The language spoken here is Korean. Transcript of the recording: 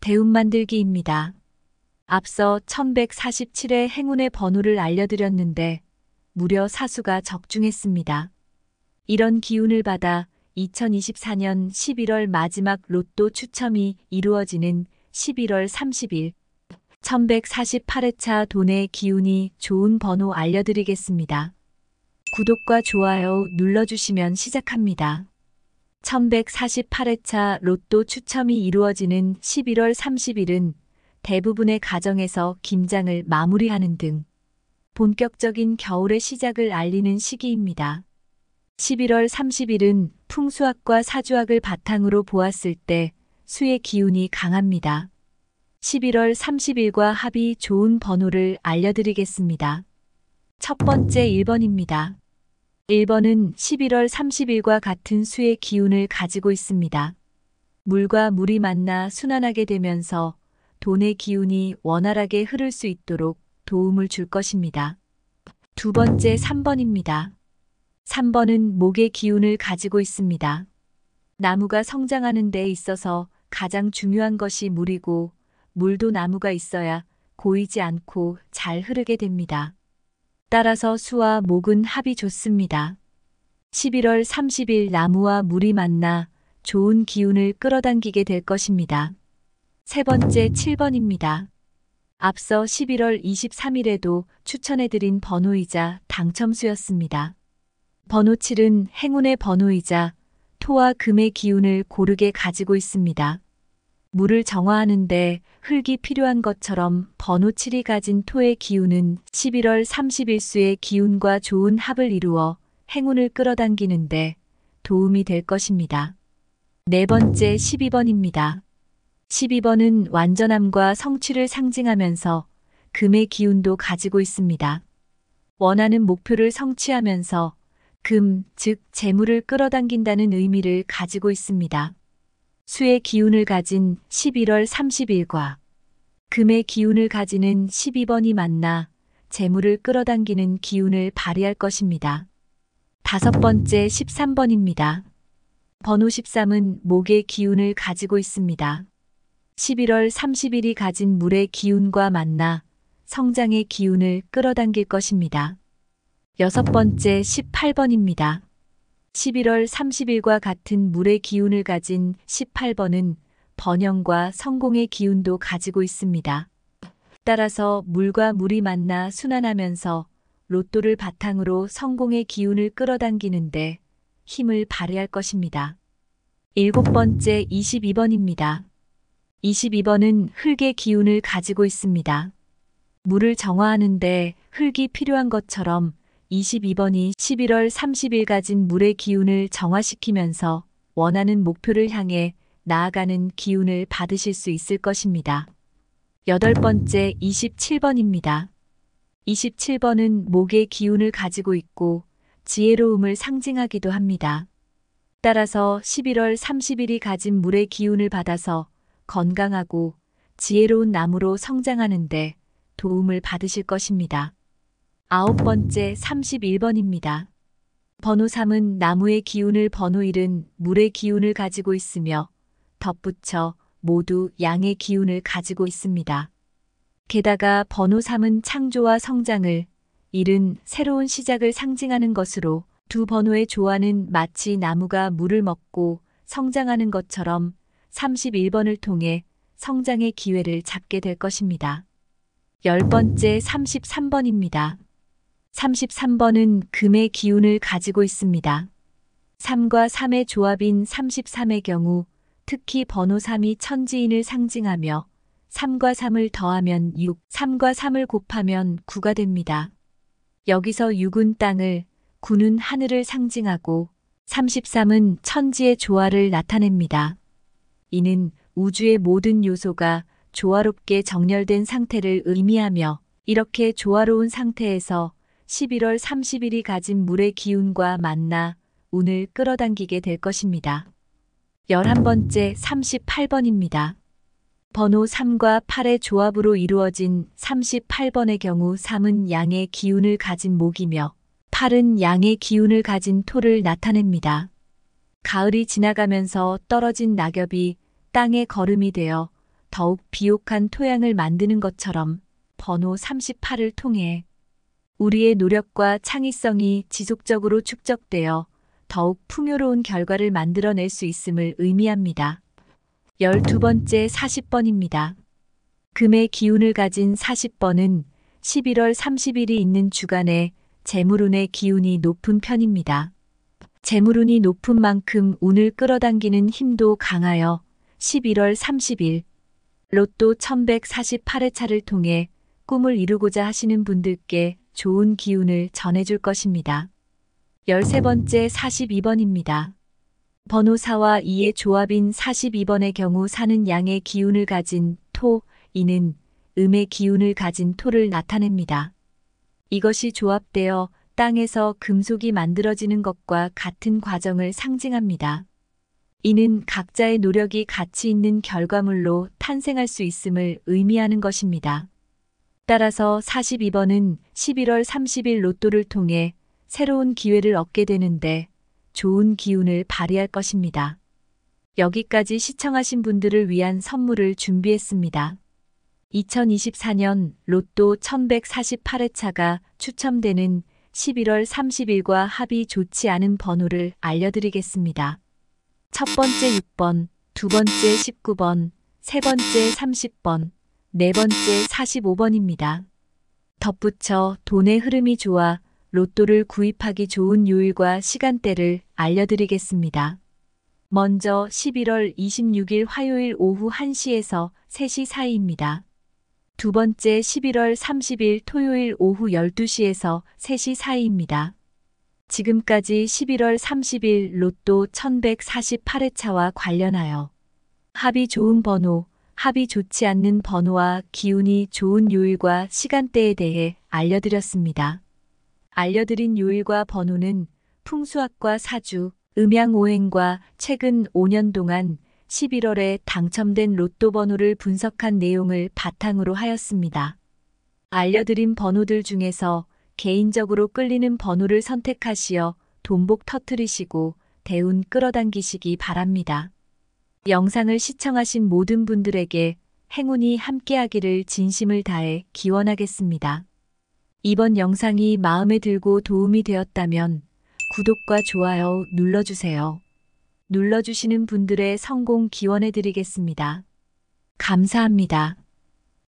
대운 만들기입니다. 앞서 1147회 행운의 번호를 알려드렸는데 무려 사수가 적중했습니다. 이런 기운을 받아 2024년 11월 마지막 로또 추첨이 이루어지는 11월 30일 1148회차 돈의 기운이 좋은 번호 알려드리겠습니다. 구독과 좋아요 눌러주시면 시작합니다. 1148회차 로또 추첨이 이루어지는 11월 30일은 대부분의 가정에서 김장을 마무리하는 등 본격적인 겨울의 시작을 알리는 시기입니다. 11월 30일은 풍수학과 사주학을 바탕으로 보았을 때 수의 기운이 강합니다. 11월 30일과 합이 좋은 번호를 알려드리겠습니다. 첫 번째 1번입니다. 1번은 11월 30일과 같은 수의 기운을 가지고 있습니다. 물과 물이 만나 순환하게 되면서 돈의 기운이 원활하게 흐를 수 있도록 도움을 줄 것입니다. 두 번째 3번입니다. 3번은 목의 기운을 가지고 있습니다. 나무가 성장하는 데 있어서 가장 중요한 것이 물이고 물도 나무가 있어야 고이지 않고 잘 흐르게 됩니다. 따라서 수와 목은 합이 좋습니다. 11월 30일 나무와 물이 만나 좋은 기운을 끌어당기게 될 것입니다. 세 번째 7번입니다. 앞서 11월 23일에도 추천해드린 번호이자 당첨수였습니다. 번호 7은 행운의 번호이자 토와 금의 기운을 고르게 가지고 있습니다. 물을 정화하는데 흙이 필요한 것처럼 번호 7이 가진 토의 기운은 11월 30일 수의 기운과 좋은 합을 이루어 행운을 끌어당기는데 도움이 될 것입니다. 네 번째 12번입니다. 12번은 완전함과 성취를 상징하면서 금의 기운도 가지고 있습니다. 원하는 목표를 성취하면서 금, 즉 재물을 끌어당긴다는 의미를 가지고 있습니다. 수의 기운을 가진 11월 30일과 금의 기운을 가지는 12번이 만나 재물을 끌어당기는 기운을 발휘할 것입니다. 다섯 번째 13번입니다. 번호 13은 목의 기운을 가지고 있습니다. 11월 30일이 가진 물의 기운과 만나 성장의 기운을 끌어당길 것입니다. 여섯 번째 18번입니다. 11월 30일과 같은 물의 기운을 가진 18번은 번영과 성공의 기운도 가지고 있습니다. 따라서 물과 물이 만나 순환하면서 로또를 바탕으로 성공의 기운을 끌어당기는데 힘을 발휘할 것입니다. 일곱 번째 22번입니다. 22번은 흙의 기운을 가지고 있습니다. 물을 정화하는데 흙이 필요한 것처럼 22번이 11월 30일 가진 물의 기운을 정화시키면서 원하는 목표를 향해 나아가는 기운을 받으실 수 있을 것입니다. 여덟 번째 27번입니다. 27번은 목의 기운을 가지고 있고 지혜로움을 상징하기도 합니다. 따라서 11월 30일이 가진 물의 기운을 받아서 건강하고 지혜로운 나무로 성장하는데 도움을 받으실 것입니다. 아홉 번째 31번입니다. 번호 3은 나무의 기운을 번호 1은 물의 기운을 가지고 있으며 덧붙여 모두 양의 기운을 가지고 있습니다. 게다가 번호 3은 창조와 성장을, 1은 새로운 시작을 상징하는 것으로 두 번호의 조화는 마치 나무가 물을 먹고 성장하는 것처럼 31번을 통해 성장의 기회를 잡게 될 것입니다. 열 번째 33번입니다. 33번은 금의 기운을 가지고 있습니다. 3과 3의 조합인 33의 경우 특히 번호 3이 천지인을 상징하며 3과 3을 더하면 6, 3과 3을 곱하면 9가 됩니다. 여기서 6은 땅을, 9는 하늘을 상징하고 33은 천지의 조화를 나타냅니다. 이는 우주의 모든 요소가 조화롭게 정렬된 상태를 의미하며 이렇게 조화로운 상태에서 11월 30일이 가진 물의 기운과 만나 운을 끌어당기게 될 것입니다. 11번째 38번입니다. 번호 3과 8의 조합으로 이루어진 38번의 경우 3은 양의 기운을 가진 목이며 8은 양의 기운을 가진 토를 나타냅니다. 가을이 지나가면서 떨어진 낙엽이 땅의 거름이 되어 더욱 비옥한 토양을 만드는 것처럼 번호 38을 통해 우리의 노력과 창의성이 지속적으로 축적되어 더욱 풍요로운 결과를 만들어낼 수 있음을 의미합니다. 12번째 40번입니다. 금의 기운을 가진 40번은 11월 30일이 있는 주간에 재물운의 기운이 높은 편입니다. 재물운이 높은 만큼 운을 끌어당기는 힘도 강하여 11월 30일 로또 1148회차를 통해 꿈을 이루고자 하시는 분들께 좋은 기운을 전해줄 것입니다. 13번째 42번입니다. 번호 4와 2의 조합인 42번의 경우 사는 양의 기운을 가진 토, 이는 음의 기운을 가진 토를 나타냅니다. 이것이 조합되어 땅에서 금속이 만들어지는 것과 같은 과정을 상징합니다. 이는 각자의 노력이 가치 있는 결과물로 탄생할 수 있음을 의미하는 것입니다. 따라서 42번은 11월 30일 로또를 통해 새로운 기회를 얻게 되는데 좋은 기운을 발휘할 것입니다. 여기까지 시청하신 분들을 위한 선물을 준비했습니다. 2024년 로또 1148회차가 추첨되는 11월 30일과 합이 좋지 않은 번호를 알려드리겠습니다. 첫 번째 6번, 두 번째 19번, 세 번째 30번, 네 번째 45번입니다. 덧붙여 돈의 흐름이 좋아 로또를 구입하기 좋은 요일과 시간대를 알려드리겠습니다. 먼저 11월 26일 화요일 오후 1시에서 3시 사이입니다. 두 번째 11월 30일 토요일 오후 12시에서 3시 사이입니다. 지금까지 11월 30일 로또 1148회차와 관련하여 합이 좋은 번호, 합이 좋지 않는 번호와 기운이 좋은 요일과 시간대에 대해 알려드렸습니다. 알려드린 요일과 번호는 풍수학과 사주, 음양오행과 최근 5년 동안 11월에 당첨된 로또 번호를 분석한 내용을 바탕으로 하였습니다. 알려드린 번호들 중에서 개인적으로 끌리는 번호를 선택하시어 돈복 터뜨리시고 대운 끌어당기시기 바랍니다. 영상을 시청하신 모든 분들에게 행운이 함께하기를 진심을 다해 기원하겠습니다. 이번 영상이 마음에 들고 도움이 되었다면 구독과 좋아요 눌러주세요. 눌러주시는 분들의 성공 기원해드리겠습니다. 감사합니다.